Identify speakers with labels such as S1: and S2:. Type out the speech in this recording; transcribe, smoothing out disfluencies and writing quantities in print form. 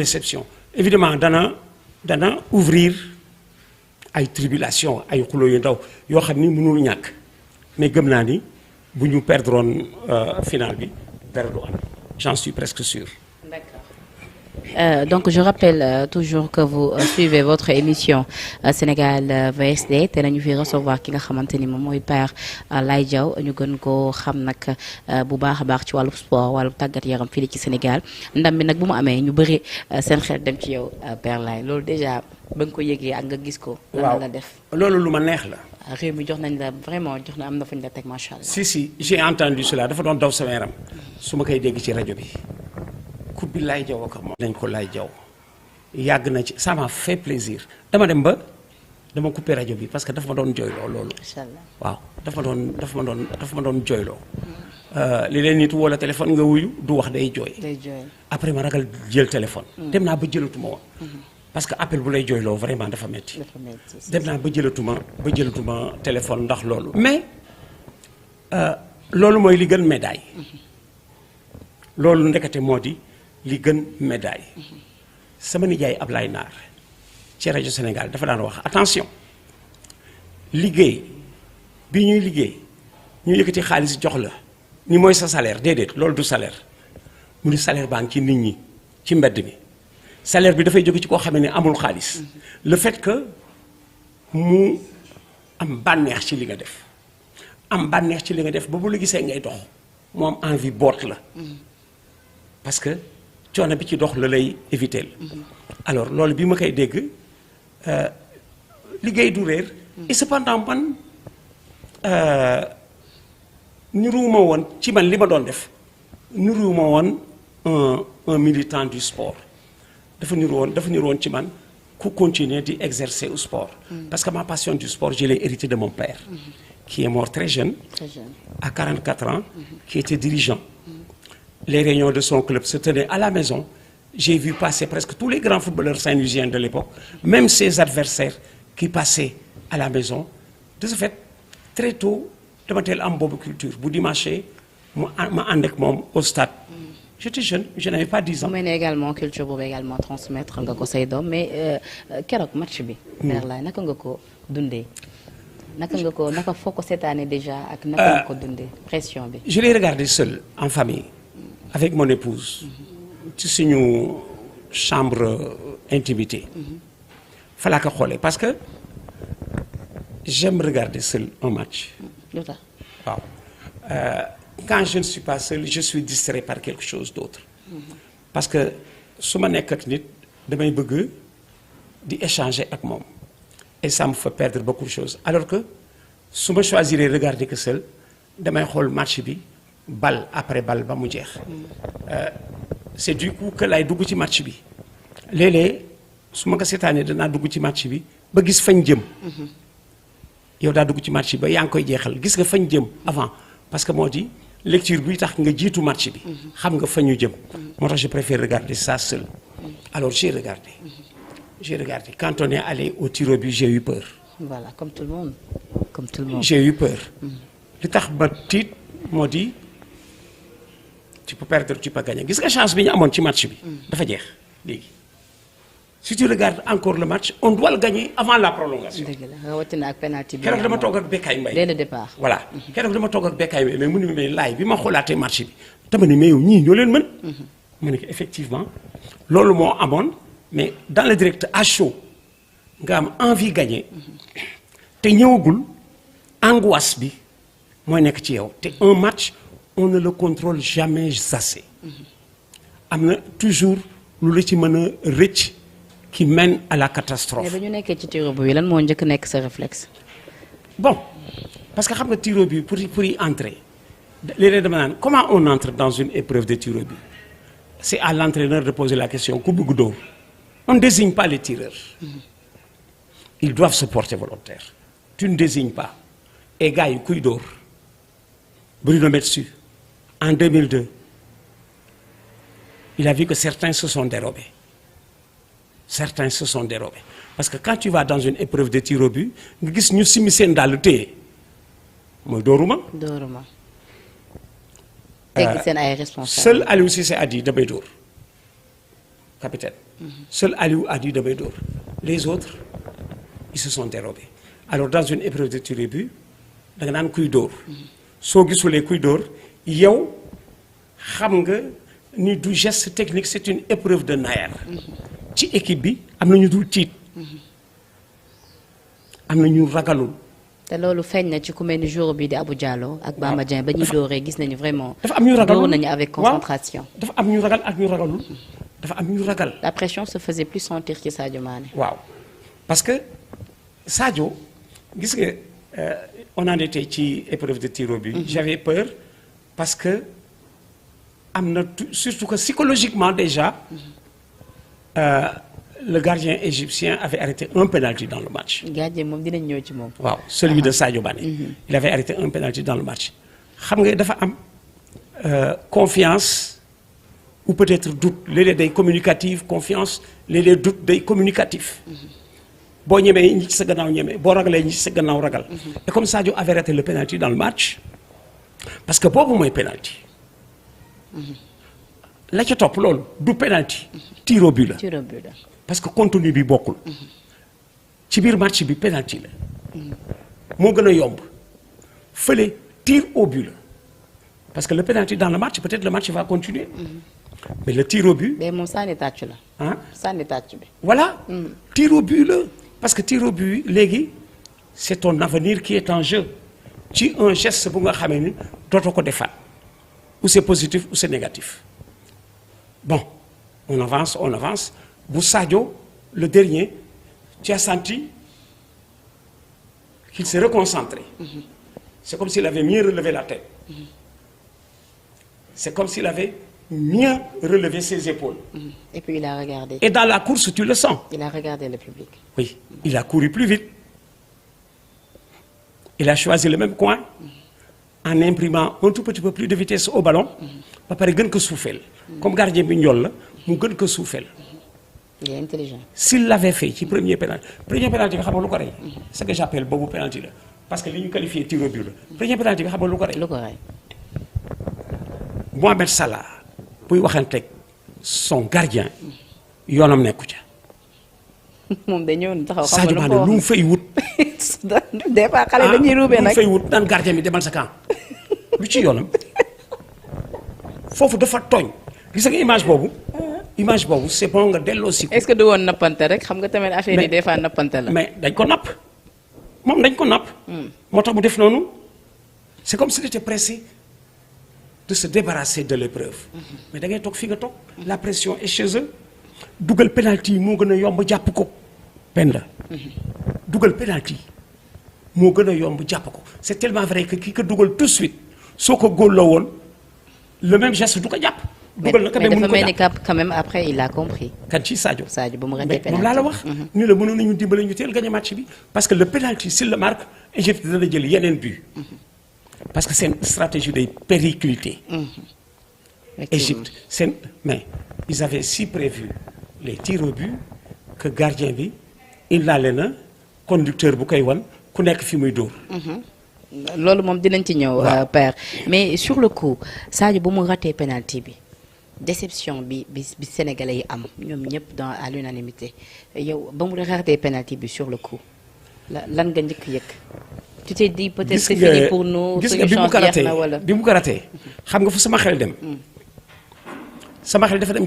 S1: déception évidemment dana ouvrir ay tribulation ay xuloo yu ndaw yoo xam ni mënul ñàkk mais gëm naa ni bu ñu perdroon finale bi dara du am j'en suis presque sûr.
S2: Donc je rappelle toujours que vous suivez votre émission Sénégal VSD te nañu fi recevoir ki nga xamante ni moom mooy Père Laye Diaw ñu gën koo xam nag bu baax a baax ci wàllu sport wàllu tàggat yaram fii ci Sénégal ndam bi nag bu mu amee ñu bëri seen xel dem ci yow Père Laye loolu déjà ba nga ko yëgee ak nga gis ko. lan la def
S1: loolu lu ma neex la.
S2: réew mi jox nañ la vraiment jox na am na fu ñu la teg macha allah.
S1: si j'ai entendu cela dafa doon daw sama yaram su ma koy dégg ci rajo bi. coupe bi Laye Diaw ak moom dañ ko Laye Diaw yàgg na ci ça m'a fait plaisir dama dem ba dama coupé rajo bi parce que dafa ma doon jooyloo loolu.
S2: macha allah
S1: waaw dafa ma doon jooyloo. li leen nit woo la téléphone nga wuyu du wax day jooy. après ma ragal jël téléphone. dem naa ba jëlatuma woon. parce que appel bu lay jooyloo vraiment dafa metti. dem naa ba jëlatuma téléphone ndax loolu. mais loolu mooy li gën médaille. loolu ndekete moo di. li gën médaille sama nijaay Ablaye Naar ci rajo Sénégal dafa daan wax attention liggéey bi ñuy liggéey ñu yëkkati xaalis jox la ni mooy sa salaire déedéet loolu du salaire mu ni salaire baa ngi ci nit ñi ci mbedd mi salaire bi dafay jóge ci koo xam ne amul xaalis le fait que mu am bànneex ci li nga def am bànneex ci li nga def ba bu la gisee ngay dox mu am envie boot la parce que coono bi ci dox la lay éviter alors loolu bi ma koy dégg liggéey du réer et cependant man niruwuma woon ci man li ma doon def niruwuma woon un militant du sport dafa niru woon ci man ku continuer di exercer au sport parce que ma passion du sport je l'ai hérité de mon père qui est mort très jeune à 44 ans qui était dirigeant. Les réunions de son club se tenaient à la maison. J'ai vu passer presque tous les grands footballeurs saint-louisiens de l'époque, même ses adversaires qui passaient à la maison. De ce fait, très tôt, dama teel am boobu culture bu dimanche ma ànd ak moom au stade. J'étais jeune, je n'avais pas 10 ans.
S2: mu ne également culture boobu également transmettre nga ko say doom mais keroog match bi. Père Laye naka nga ko dundee. naka foo ko seetaanee déjà ak naka nga ko dundee pression bi.
S1: Je l'ai regardé seul en famille. Avec mon épouse ci suñu chambre intimité fa laa ko xoolee parce que j'aime regarder seul un match waaw quand je ne suis pas seul je suis distrait par quelque chose d'autre parce que su ma nekk ak nit damay bëgg di échanger ak moom et ça me fait perdre beaucoup de choses alors que su ma choisir regarder que seul damay xool match bi bal après bal ba mu jeex c'est du coup que lay dugg ci match bi léeg-léeg su ma ko seetaanee danaa dugg ci match bi ba gis fañ jëm yow daa dugg ci match bi ba yaa ngi koy jeexal gis nga fañ jëm avant parce que moo di lecture buy tax nga jiitu match bi xam nga fa ñu jëm moo tax je préfère regarder ça seul alors j'ai regardé quand on est allé au tir au but j'ai eu peur
S2: voilà comme tout le monde
S1: j'ai eu peur li tax ba tiit moo di tu peux perdre tu peux gagner gis nga chance bi ñu amoon ci match bi dafa jeex léegi si tu regardes encore le match on doit le gagner avant la prolongation.
S2: dëgg la rawatina ak penalty bi.
S1: keroog dama toog ak Bekay Mbaye
S2: dès le départ.
S1: voilà keroog dama toog ak Bekay Mbaye mais mu ne mais Laye bi ma xoolaatee match bi dama ne mais yow ñii ñoo leen mën. ma ne ko effectivement loolu moo amoon mais dans le direct à chaud nga am envie gagner te ñëwagul angoisse bi mooy nekk ci yow te un match. On ne le contrôle jamais assez. am na toujours lu la ci mën a rëcc qui mène à la catastrophe.
S2: mais ba ñu nekkee ci tir au but lan moo njëkk nekk sa réflexe.
S1: bon parce que xam nga tir au but pour y entrer léeg-léeg dama naan comment on entre dans une épreuve de tir au but c'est à l'entraîneur de poser la question ku bëgg dóor on ne désigne pas les tireurs. Ils doivent se porter volontaires. Tu ne désignes pas et gars yi kuy dóor Bruno Metsu en 2002 il a vu que certains se sont dérobés parce que quand tu vas dans une épreuve de tir au but nga gis ñu simi seen dàll téye mooy dóoruma.
S2: teggi seen ay responsables.
S1: Seul Aliou Cissé a dit damay dóor capitaine. Seul Aliou a dit damay dóor. Les autres ils se sont dérobés. Alors dans une épreuve de tir au but da nga naan kuy dóor. soo gisulee kuy dóor yow xam nga ni du geste technique c'est une épreuve de naer. ci équipe bi am na ñu dul tiit. am na ñu ragalul.
S2: te loolu feeñ na ci ku mel ni jour bi di Abou Diallo ak Bamba Dieng ba ñuy dooree gis nañu vraiment.
S1: dafa am ñu ragalul
S2: door nañu avec concentration.
S1: dafa am ñu ragal ak ñu ragalul. dafa am ñu ragal.
S2: La pression se faisait plus sentir ci Sadio Mané.
S1: waaw parce que Sadio gis nga on en était ci épreuve de tir au but. J'avais peur parce que am na surtout que psychologiquement déjà. Le gardien égyptien avait arrêté un penalty dans le match.
S2: gardien moom dinañ ñëw ci moom.
S1: waaw celui de Sadio Mané. Il avait arrêté un penalty dans le match. xam nga dafa am confiance ou peut-être doute léeg-léeg day communicatif confiance léeg-léeg doute day communicatif. boo ñemee ñi ci sa gannaaw ñemee boo ragalee ñi ci sa gannaaw ragal. et comme Sadio avait raté le penalty dans le match parce que boobu mooy penalty. la ca topp loolu du penalty. tir au but la.
S2: tir au but la.
S1: parce que contenu bi bokkul. ci biir match bi penalty la. moo gën a yomb fële tir au but la parce que le penalty dans le match peut-être le match va continuer. mais le tir au but.
S2: mais moom sànni tàcc la.
S1: ah
S2: sànni tàcc bi.
S1: voilà. tir au but la parce que tir au but léegi c'est ton avenir qui est en jeu ci un geste bu nga xamee ni dootoo ko defaat ou c'est positif ou c'est négatif. Bon, on avance. Bu Sadio, le dernier, tu as senti qu'il s'est reconcentré. C'est comme s'il avait mieux relevé la tête. C'est comme s'il avait mieux relevé ses épaules.
S2: Et puis il a regardé.
S1: Et dans la course, tu le sens.
S2: Il a regardé le public.
S1: Oui, il a couru plus vite. Il a choisi le même coin en imprimant un tout petit peu plus de vitesse au ballon. ba pare gën ko suufeel. comme gardien bi njool la mu gën ko suufeel.
S2: Il est intelligent.
S1: S'il l'avait fait ci premier penalty bi xam nga lu ko rey. ce que j'appelle boobu penalty la parce que li ñu qualifié tir au but la premier penalty bi xam nga lu ko rey.
S2: lu ko rey.
S1: Mohamed Salah buy waxanteeg son gardien yoonam nekku ca.
S2: moom dañoo taxaw xam
S1: Sadio Mané lu mu fay wut.
S2: des fois xale dañuy ruubee nag
S1: lu mu fay wut naan gardien bi demal sa camp lu ci yoonam. foofu dafa tooñ gis nga image boobu c'est bon nga delloo si.
S2: est-ce que du woon nappante rek xam nga tamit affaire yi des fois nappante la.
S1: mais dañ ko napp moom dañ ko napp. moo tax mu def noonu c'est comme s'il était pressé de se débarrasser de l'épreuve. mais da ngay toog fi nga toog. la pression est chez eux. dugal penalty moo gën a yomb jàpp ko. Penda. dugal penalty moo gën a yomb jàpp ko c'est tellement vrai que ki ko dugal tout de suite soo ko góolloo woon. le même geste du ko jàpp. dugal na
S2: mais dafa mel ni quand même après il a compris.
S1: kan ci Sadio.
S2: Sadio ba mu ratee penalty
S1: moom laa la wax. ñu la mënoon nañu dimbale ñu teel gagné match bi parce que le penalty s'il le marque Égypte dana jël yeneen but. parce que seen stratégie day péricliter. Égypte mais ils avaient si prévu les tirs au but que gardien bi indaale na conducteur bu koy wan ku nekk fi muy dóor.
S2: loolu moom dinañ ci ñëw. père mais sur le coup Sadio ba mu ratee penalty bi déception bi sénégalais yi am ñoom ñëpp à l'unanimité yow ba mu ratee penalty bi sur le coup lan nga njëkk yëg. tu t'es dit peut-être c'est fini pour nous.
S1: gis nga bi mu ko ratee xam nga fu sama xel dem. sama xel dafa dem